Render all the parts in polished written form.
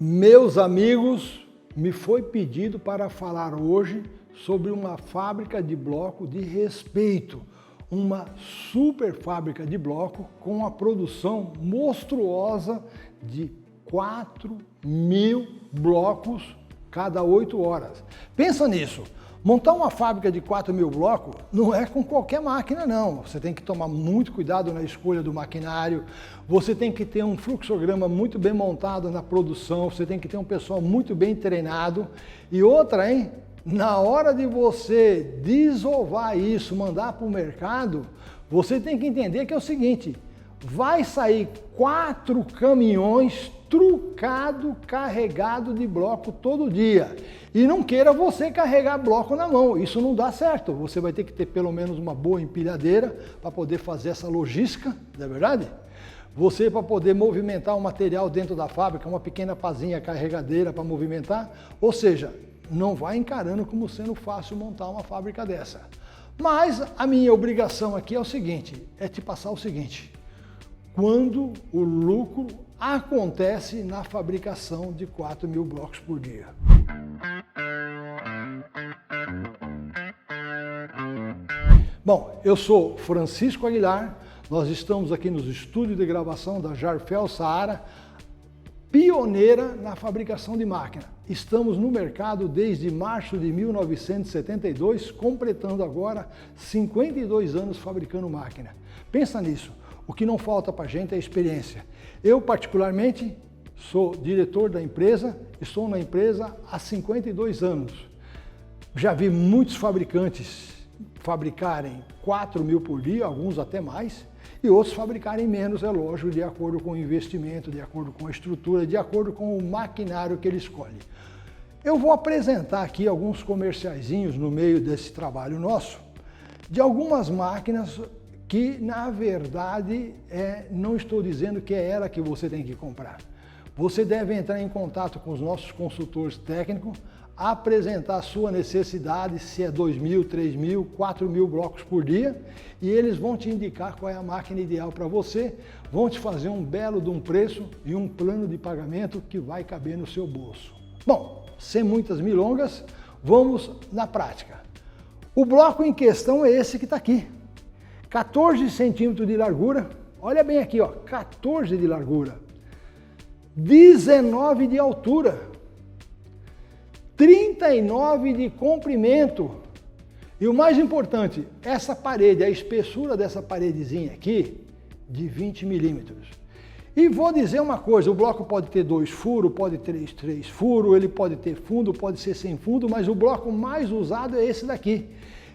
Meus amigos, me foi pedido para falar hoje sobre uma fábrica de bloco de respeito, uma super fábrica de bloco com a produção monstruosa de 4.000 blocos cada 8 horas. Pensa nisso. Montar uma fábrica de 4.000 blocos não é com qualquer máquina, não. Você tem que tomar muito cuidado na escolha do maquinário, você tem que ter um fluxograma muito bem montado na produção, você tem que ter um pessoal muito bem treinado. E outra, hein? Na hora de você desovar isso, mandar para o mercado, você tem que entender que é o seguinte, vai sair 4 caminhões trucado, carregado de bloco todo dia. E não queira você carregar bloco na mão, isso não dá certo. Você vai ter que ter pelo menos uma boa empilhadeira para poder fazer essa logística, não é verdade? Você, para poder movimentar o material dentro da fábrica, uma pequena pazinha carregadeira para movimentar, ou seja, não vai encarando como sendo fácil montar uma fábrica dessa. Mas a minha obrigação aqui é o seguinte, é te passar o seguinte, quando o lucro acontece na fabricação de 4.000 blocos por dia. Bom, eu sou Francisco Aguilar, nós estamos aqui nos estúdios de gravação da Jarfel Saara, pioneira na fabricação de máquina. Estamos no mercado desde março de 1972, completando agora 52 anos fabricando máquina. Pensa nisso. O que não falta para a gente é experiência. Eu, particularmente, sou diretor da empresa, estou na empresa há 52 anos. Já vi muitos fabricantes fabricarem 4.000 por dia, alguns até mais, e outros fabricarem menos, é lógico, de acordo com o investimento, de acordo com a estrutura, de acordo com o maquinário que ele escolhe. Eu vou apresentar aqui alguns comerciaizinhos no meio desse trabalho nosso, de algumas máquinas que, na verdade, não estou dizendo que é ela que você tem que comprar. Você deve entrar em contato com os nossos consultores técnicos, apresentar a sua necessidade, se é 2.000, 3.000, 4.000 blocos por dia, e eles vão te indicar qual é a máquina ideal para você, vão te fazer um belo de um preço e um plano de pagamento que vai caber no seu bolso. Bom, sem muitas milongas, vamos na prática. O bloco em questão é esse que está aqui. 14 centímetros de largura, olha bem aqui, ó, 14 de largura, 19 de altura, 39 de comprimento e o mais importante, essa parede, a espessura dessa paredezinha aqui, de 20 milímetros. E vou dizer uma coisa, o bloco pode ter 2 furos, pode ter 3 furos, ele pode ter fundo, pode ser sem fundo, mas o bloco mais usado é esse daqui,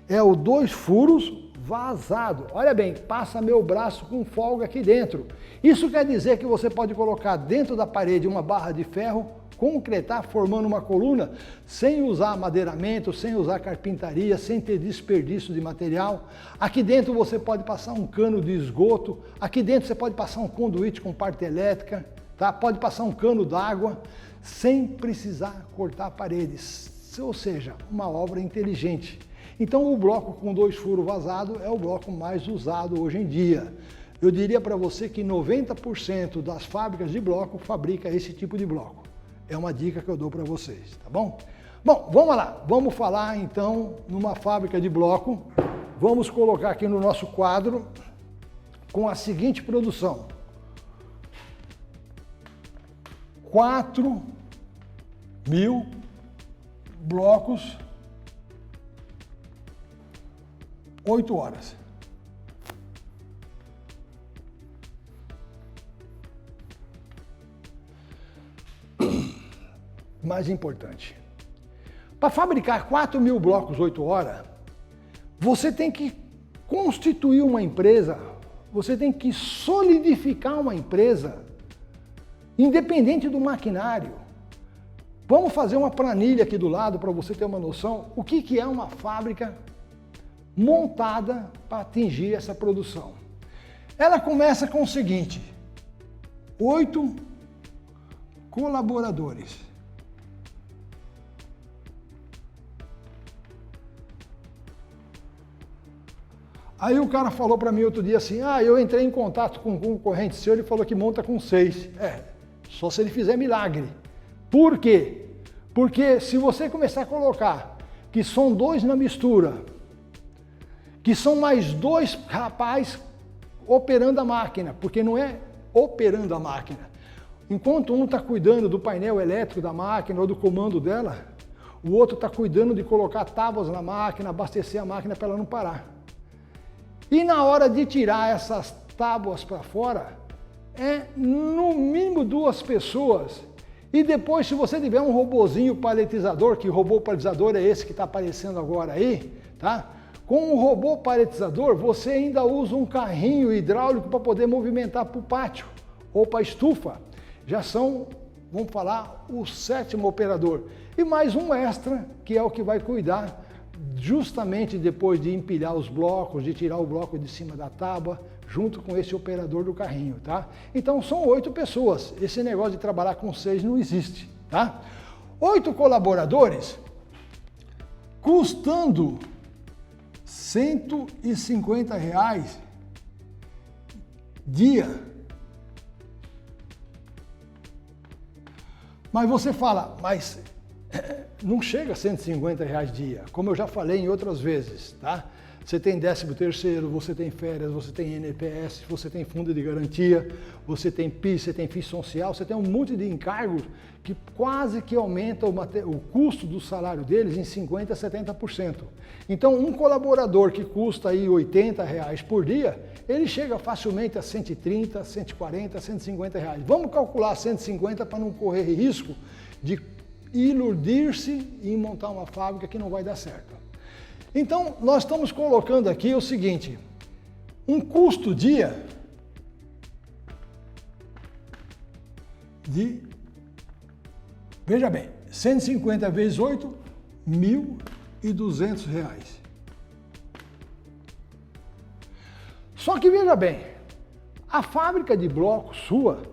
é o 2 furos, vazado. Olha bem, passa meu braço com folga aqui dentro. Isso quer dizer que você pode colocar dentro da parede uma barra de ferro, concretar formando uma coluna, sem usar madeiramento, sem usar carpintaria, sem ter desperdício de material. Aqui dentro você pode passar um cano de esgoto, aqui dentro você pode passar um conduíte com parte elétrica, tá? Pode passar um cano d'água, sem precisar cortar paredes. Ou seja, uma obra inteligente. Então o bloco com 2 furos vazados é o bloco mais usado hoje em dia. Eu diria para você que 90% das fábricas de bloco fabrica esse tipo de bloco. É uma dica que eu dou para vocês, tá bom? Bom, vamos lá. Vamos falar então numa fábrica de bloco. Vamos colocar aqui no nosso quadro com a seguinte produção. 4.000 blocos 8 horas. Mais importante, para fabricar 4.000 blocos 8 horas, você tem que constituir uma empresa, você tem que solidificar uma empresa, independente do maquinário. Vamos fazer uma planilha aqui do lado para você ter uma noção o que é uma fábrica montada para atingir essa produção. Ela começa com o seguinte, 8 colaboradores. Aí o cara falou para mim outro dia assim, eu entrei em contato com um concorrente seu, ele falou que monta com 6. Só se ele fizer milagre. Por quê? Porque se você começar a colocar que são 2 na mistura, que são mais 2 rapazes operando a máquina, porque não é operando a máquina. Enquanto um está cuidando do painel elétrico da máquina ou do comando dela, o outro está cuidando de colocar tábuas na máquina, abastecer a máquina para ela não parar. E na hora de tirar essas tábuas para fora, é no mínimo 2 pessoas. E depois, se você tiver um robozinho paletizador, que robô paletizador é esse que está aparecendo agora aí, tá? Com o robô paletizador, você ainda usa um carrinho hidráulico para poder movimentar para o pátio ou para a estufa. Já são, vamos falar, o 7º operador. E mais um extra, que é o que vai cuidar justamente depois de empilhar os blocos, de tirar o bloco de cima da tábua, junto com esse operador do carrinho, tá? Então são 8 pessoas. Esse negócio de trabalhar com 6 não existe, tá? 8 colaboradores, custando R$150 dia. Mas você fala, mas não chega a R$150 dia, como eu já falei em outras vezes, tá? Você tem 13º, você tem férias, você tem NPS, você tem fundo de garantia, você tem PIS, você tem FII social, você tem um monte de encargos que quase que aumenta o custo do salário deles em 50% a 70%. Então, um colaborador que custa aí R$80 por dia, ele chega facilmente a 130, 140, 150 reais. Vamos calcular 150 para não correr risco de iludir-se em montar uma fábrica que não vai dar certo. Então, nós estamos colocando aqui o seguinte, um custo dia de, veja bem, 150 vezes 8, R$1.200. Só que veja bem, a fábrica de blocos sua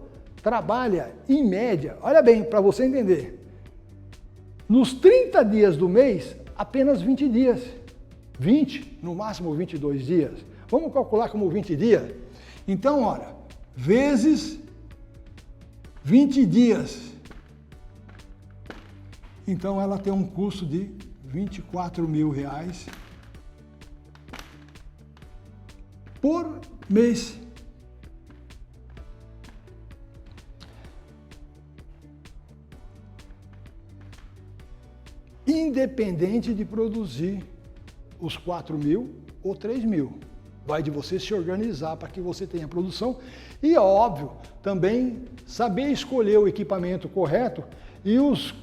trabalha em média, olha bem, para você entender, nos 30 dias do mês, apenas 20 dias. 20, no máximo 22 dias. Vamos calcular como 20 dias? Então, olha, vezes 20 dias. Então, ela tem um custo de R$24.000 por mês. Independente de produzir os 4.000 ou 3.000. Vai de você se organizar para que você tenha produção e, óbvio, também saber escolher o equipamento correto e os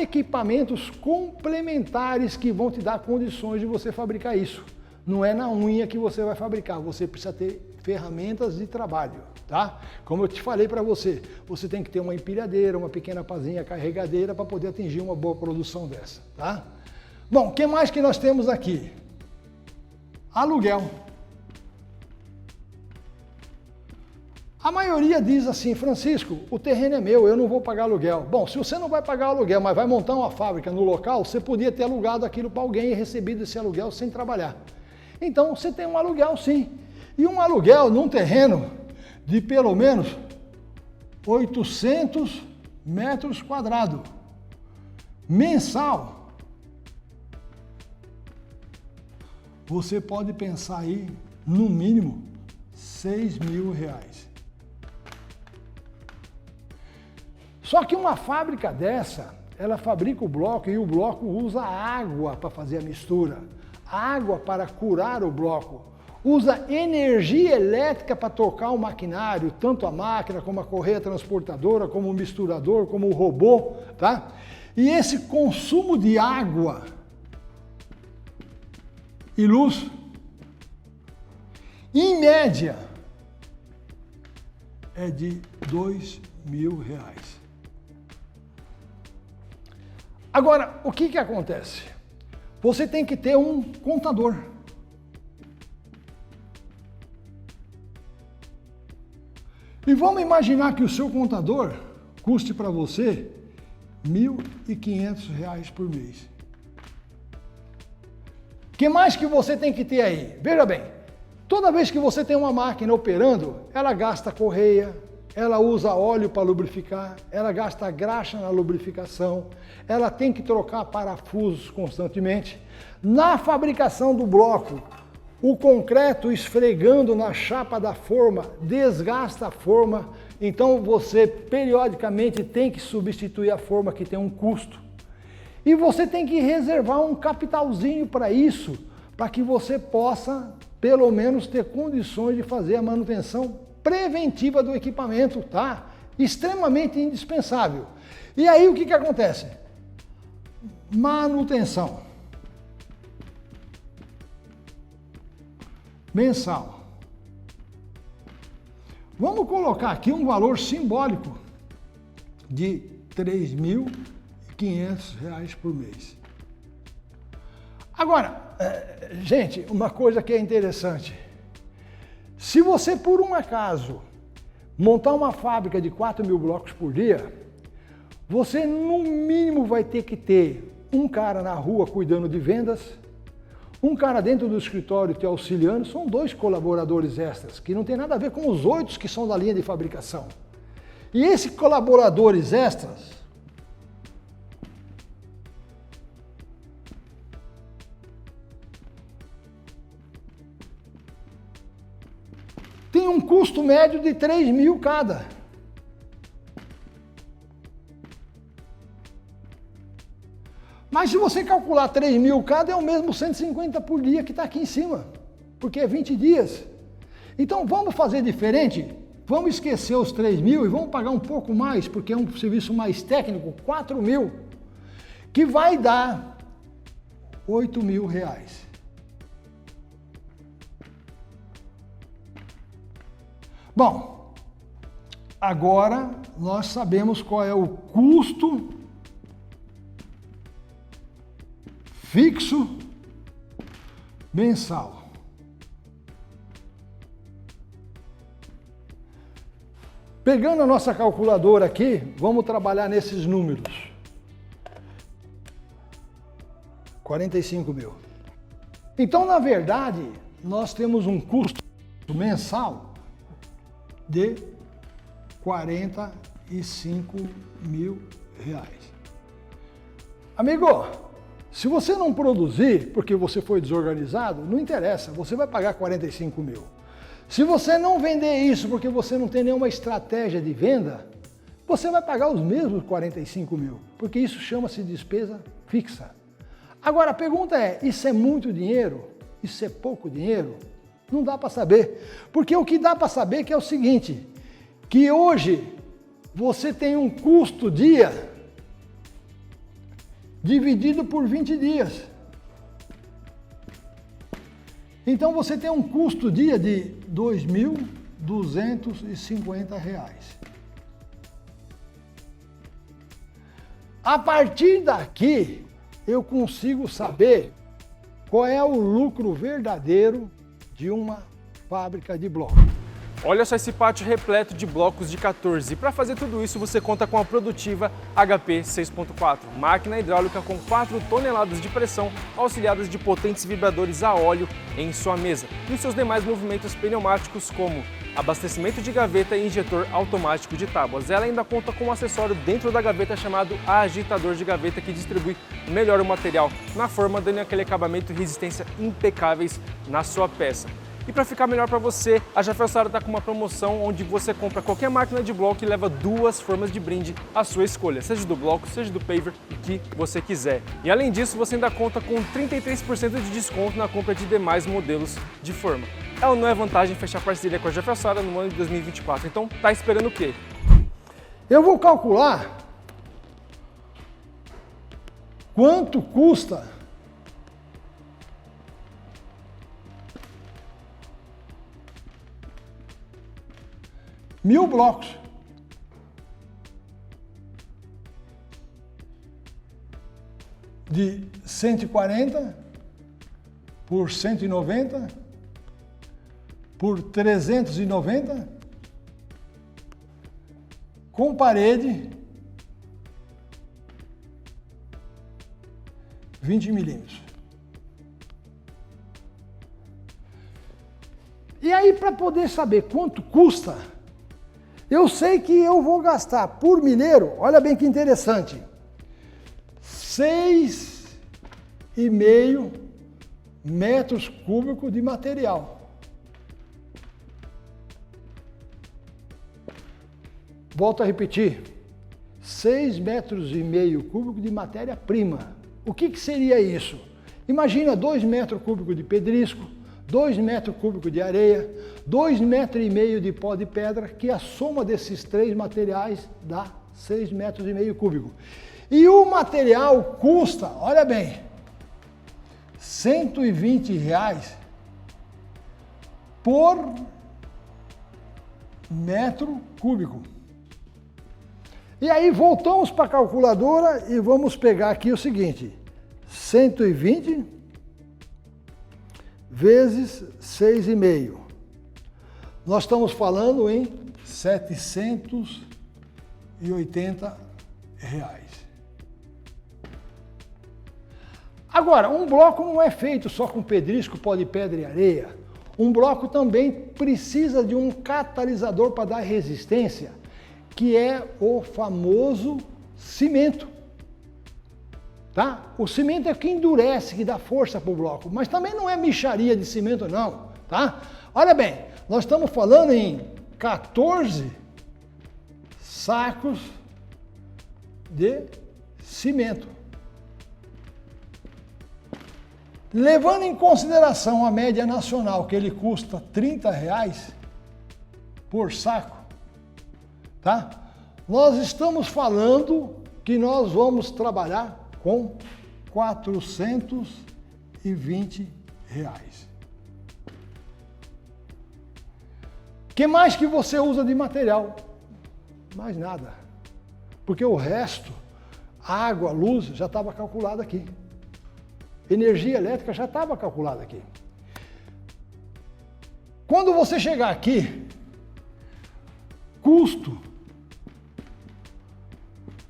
equipamentos complementares que vão te dar condições de você fabricar isso. Não é na unha que você vai fabricar, você precisa ter ferramentas de trabalho, tá? Como eu te falei para você, você tem que ter uma empilhadeira, uma pequena pazinha carregadeira para poder atingir uma boa produção dessa, tá? Bom, o que mais que nós temos aqui? Aluguel. A maioria diz assim, Francisco, o terreno é meu, eu não vou pagar aluguel. Bom, se você não vai pagar aluguel, mas vai montar uma fábrica no local, você podia ter alugado aquilo para alguém e recebido esse aluguel sem trabalhar. Então, você tem um aluguel sim. E um aluguel num terreno de pelo menos 800 metros quadrados, mensal, você pode pensar aí, no mínimo, R$6.000. Só que uma fábrica dessa, ela fabrica o bloco e o bloco usa água para fazer a mistura, água para curar o bloco, usa energia elétrica para tocar o maquinário, tanto a máquina como a correia transportadora, como o misturador, como o robô, tá? E esse consumo de água e luz, em média, é de R$2.000. Agora, o que acontece? Você tem que ter um contador. E vamos imaginar que o seu contador custe para você R$1.500 por mês. O que mais que você tem que ter aí? Veja bem, toda vez que você tem uma máquina operando, ela gasta correia, ela usa óleo para lubrificar, ela gasta graxa na lubrificação, ela tem que trocar parafusos constantemente. Na fabricação do bloco, o concreto esfregando na chapa da forma desgasta a forma, então você periodicamente tem que substituir a forma, que tem um custo. E você tem que reservar um capitalzinho para isso, para que você possa, pelo menos, ter condições de fazer a manutenção preventiva do equipamento, tá? Extremamente indispensável. E aí o que acontece? Manutenção mensal. Vamos colocar aqui um valor simbólico de R$ 3.500 por mês. Agora, gente, uma coisa que é interessante. Se você, por um acaso, montar uma fábrica de 4.000 blocos por dia, você, no mínimo, vai ter que ter um cara na rua cuidando de vendas, um cara dentro do escritório te auxiliando, são 2 colaboradores extras, que não tem nada a ver com os 8 que são da linha de fabricação. E esses colaboradores extras, tem um custo médio de 3.000 cada. Mas se você calcular 3.000 cada, é o mesmo 150 por dia que está aqui em cima, porque é 20 dias. Então vamos fazer diferente? Vamos esquecer os 3.000 e vamos pagar um pouco mais, porque é um serviço mais técnico, 4.000, que vai dar R$ 8.000. Bom, agora nós sabemos qual é o custo fixo mensal. Pegando a nossa calculadora aqui, vamos trabalhar nesses números. 45.000. Então, na verdade, nós temos um custo mensal de R$ 45.000. Amigo, se você não produzir porque você foi desorganizado, não interessa, você vai pagar 45.000. Se você não vender isso porque você não tem nenhuma estratégia de venda, você vai pagar os mesmos 45.000, porque isso chama-se despesa fixa. Agora a pergunta é, isso é muito dinheiro? Isso é pouco dinheiro? Não dá para saber, porque o que dá para saber que é o seguinte, que hoje você tem um custo dia dividido por 20 dias. Então você tem um custo dia de R$ 2.250. A partir daqui, eu consigo saber qual é o lucro verdadeiro de uma fábrica de blocos. Olha só esse pátio repleto de blocos de 14. E para fazer tudo isso, você conta com a produtiva HP 6.4, máquina hidráulica com 4 toneladas de pressão, auxiliadas de potentes vibradores a óleo em sua mesa. E os seus demais movimentos pneumáticos, como abastecimento de gaveta e injetor automático de tábuas. Ela ainda conta com um acessório dentro da gaveta chamado agitador de gaveta, que distribui melhor o material na forma, dando aquele acabamento e resistência impecáveis na sua peça. E para ficar melhor para você, a Jafel Saara está com uma promoção onde você compra qualquer máquina de bloco e leva 2 formas de brinde à sua escolha, seja do bloco, seja do paver, o que você quiser. E além disso, você ainda conta com 33% de desconto na compra de demais modelos de forma. É ou não é vantagem fechar parceria com a Jafel Saara no ano de 2024? Então, tá esperando o quê? Eu vou calcular quanto custa mil blocos. De 140 por 190 por 390 com parede 20 milímetros. E aí, para poder saber quanto custa, Eu sei que eu vou gastar por milheiro, olha bem que interessante, 6,5 metros cúbicos de material. Volto a repetir, 6,5 metros cúbicos de matéria-prima. O que seria isso? Imagina 2 metros cúbicos de pedrisco, 2 metros cúbicos de areia, 2,5 metros de pó de pedra, que a soma desses três materiais dá 6,5 metros cúbicos. E o material custa, olha bem, R$ 120 por metro cúbico. E aí voltamos para a calculadora e vamos pegar aqui o seguinte, 120 vezes 6,5. Nós estamos falando em R$ 780. Agora, um bloco não é feito só com pedrisco, pó de pedra e areia. Um bloco também precisa de um catalisador para dar resistência, que é o famoso cimento. Tá? O cimento é que endurece, que dá força para o bloco, mas também não é mixaria de cimento não. Tá? Olha bem, nós estamos falando em 14 sacos de cimento. Levando em consideração a média nacional, que ele custa R$ 30 por saco, tá? Nós estamos falando que nós vamos trabalhar com R$ 420. Que mais que você usa de material? Mais nada. Porque o resto, água, luz, já estava calculado aqui. Energia elétrica já estava calculada aqui. Quando você chegar aqui, custo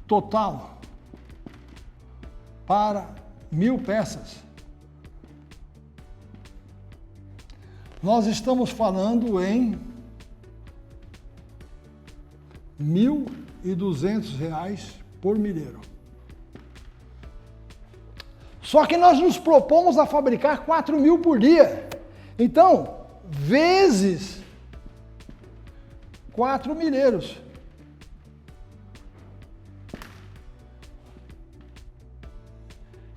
total para 1.000 peças, nós estamos falando em R$ 1.200 por milheiro. Só que nós nos propomos a fabricar 4.000 por dia. Então, vezes 4 milheiros.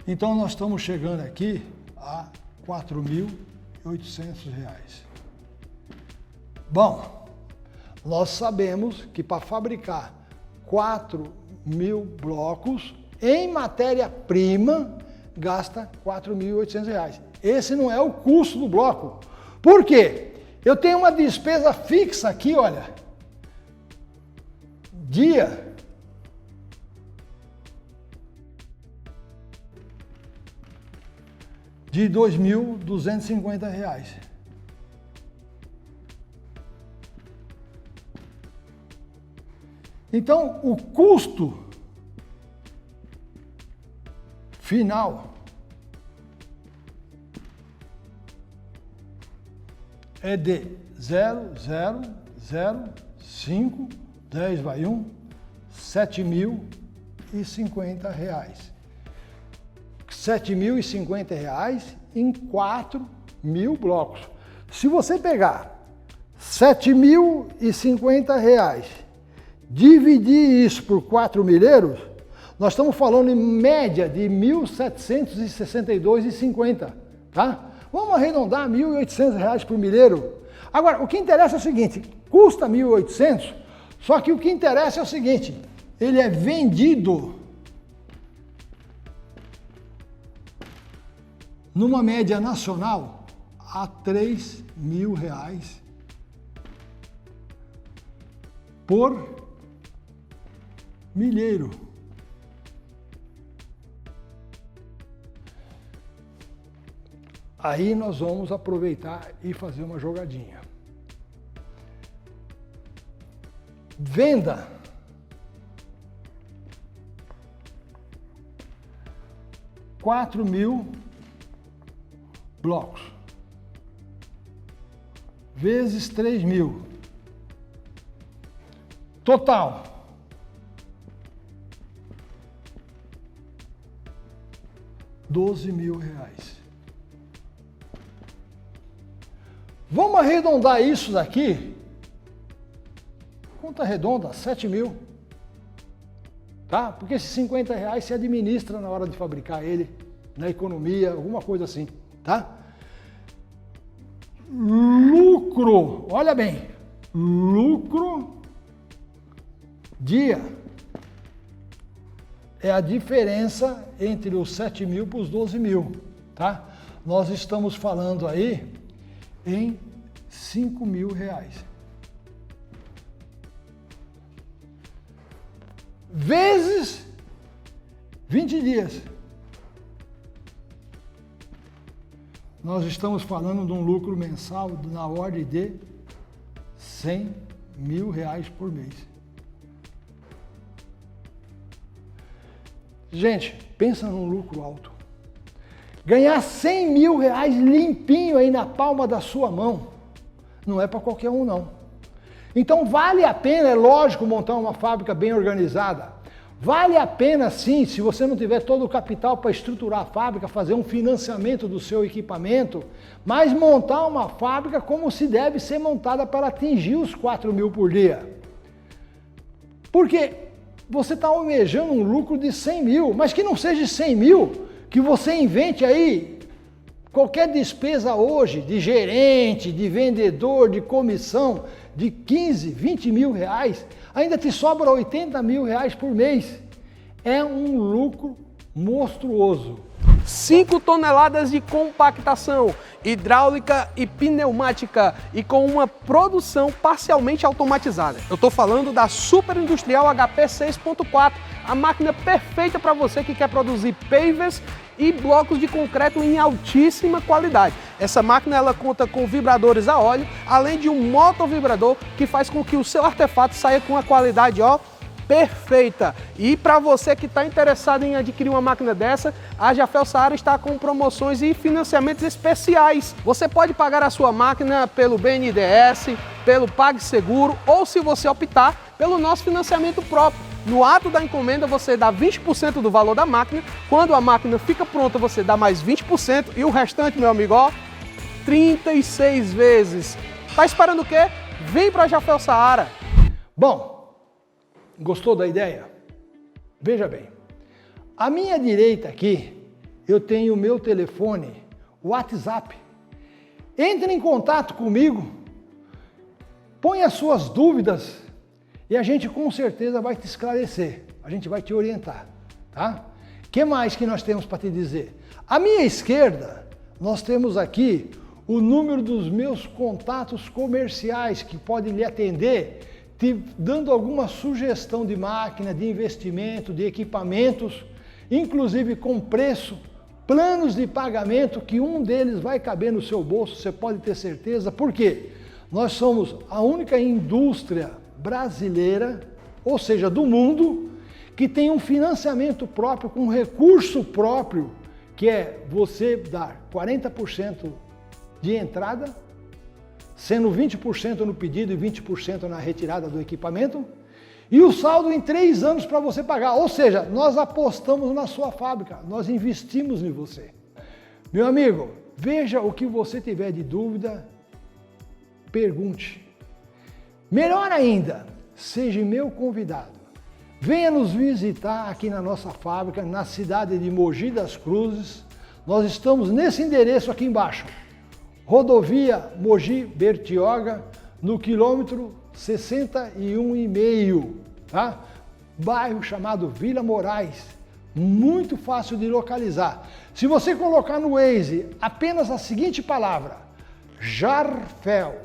Então, nós estamos chegando aqui a R$ 4.800. Bom, nós sabemos que para fabricar 4.000 blocos em matéria-prima, gasta R$ 4.800. Esse não é o custo do bloco. Por quê? Eu tenho uma despesa fixa aqui, olha, dia, de R$ 2.250. Então, o custo final é de 0,005, 10 vai 1, R$ 7.050. R$ 7.050 em 4.000 blocos. Se você pegar R$ 7.050, dividir isso por 4 milheiros, nós estamos falando em média de R$ 1.762,50, tá? Vamos arredondar R$ 1.800 por milheiro. Agora, o que interessa é o seguinte, custa 1.800, só que o que interessa é o seguinte, ele é vendido numa média nacional a R$ 3.000 por milheiro. Aí nós vamos aproveitar e fazer uma jogadinha. Venda 4.000 blocos vezes 3.000. Total. R$12.000. Vamos arredondar isso daqui? Conta redonda, 7.000. Tá? Porque esses R$50 se administra na hora de fabricar ele, na economia, alguma coisa assim, tá? Lucro, olha bem, lucro dia é a diferença entre os 7.000 para os 12.000, tá? Nós estamos falando aí em R$5.000. Vezes 20 dias. Nós estamos falando de um lucro mensal na ordem de R$100.000 por mês. Gente, pensa num lucro alto. Ganhar R$100.000 limpinho aí na palma da sua mão, não é para qualquer um não. Então vale a pena, é lógico, montar uma fábrica bem organizada. Vale a pena sim, se você não tiver todo o capital para estruturar a fábrica, fazer um financiamento do seu equipamento, mas montar uma fábrica como se deve ser montada para atingir os 4.000 por dia. Porque você está almejando um lucro de 100.000, mas que não seja 100.000, que você invente aí qualquer despesa hoje de gerente, de vendedor, de comissão, de 15, 20 mil reais, ainda te sobra 80 mil reais por mês. É um lucro monstruoso. 5 toneladas de compactação, hidráulica e pneumática e com uma produção parcialmente automatizada. Eu estou falando da Super Industrial HP 6.4, a máquina perfeita para você que quer produzir pavers e blocos de concreto em altíssima qualidade. Essa máquina ela conta com vibradores a óleo, além de um motovibrador que faz com que o seu artefato saia com a qualidade perfeita. E para você que está interessado em adquirir uma máquina dessa, a Jarfel Saara está com promoções e financiamentos especiais. Você pode pagar a sua máquina pelo BNDES, pelo PagSeguro ou, se você optar, pelo nosso financiamento próprio. No ato da encomenda você dá 20% do valor da máquina, quando a máquina fica pronta você dá mais 20% e o restante, meu amigo, 36 vezes. Tá esperando o quê? Vem para a Jarfel Saara. Bom, gostou da ideia? Veja bem, à minha direita aqui eu tenho o meu telefone, o WhatsApp. Entre em contato comigo, põe as suas dúvidas e a gente com certeza vai te esclarecer, a gente vai te orientar, tá? O que mais que nós temos para te dizer? À minha esquerda, nós temos aqui o número dos meus contatos comerciais que podem lhe atender, te dando alguma sugestão de máquina, de investimento, de equipamentos, inclusive com preço, planos de pagamento, que um deles vai caber no seu bolso, você pode ter certeza. Por quê? Nós somos a única indústria brasileira, ou seja, do mundo, que tem um financiamento próprio, com recurso próprio, que é você dar 40% de entrada, sendo 20% no pedido e 20% na retirada do equipamento, e o saldo em 3 anos para você pagar. Ou seja, nós apostamos na sua fábrica, nós investimos em você. Meu amigo, veja o que você tiver de dúvida, pergunte. Melhor ainda, seja meu convidado. Venha nos visitar aqui na nossa fábrica, na cidade de Mogi das Cruzes. Nós estamos nesse endereço aqui embaixo. Rodovia Mogi-Bertioga, no quilômetro 61,5, tá? Bairro chamado Vila Moraes, muito fácil de localizar. Se você colocar no Waze apenas a seguinte palavra, Jarfel,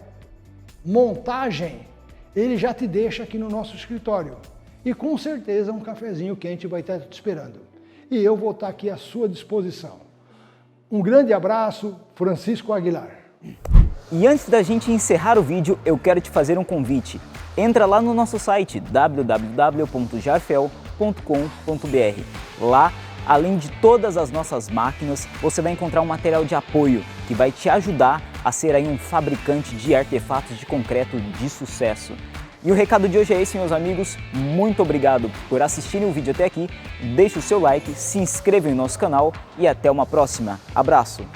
montagem, ele já te deixa aqui no nosso escritório. E com certeza um cafezinho quente vai estar te esperando. E eu vou estar aqui à sua disposição. Um grande abraço, Francisco Aguilar. E antes da gente encerrar o vídeo, eu quero te fazer um convite. Entra lá no nosso site www.jarfel.com.br. Lá, além de todas as nossas máquinas, você vai encontrar um material de apoio que vai te ajudar a ser aí um fabricante de artefatos de concreto de sucesso. E o recado de hoje é esse, meus amigos. Muito obrigado por assistirem o vídeo até aqui. Deixe o seu like, se inscreva em nosso canal e até uma próxima. Abraço!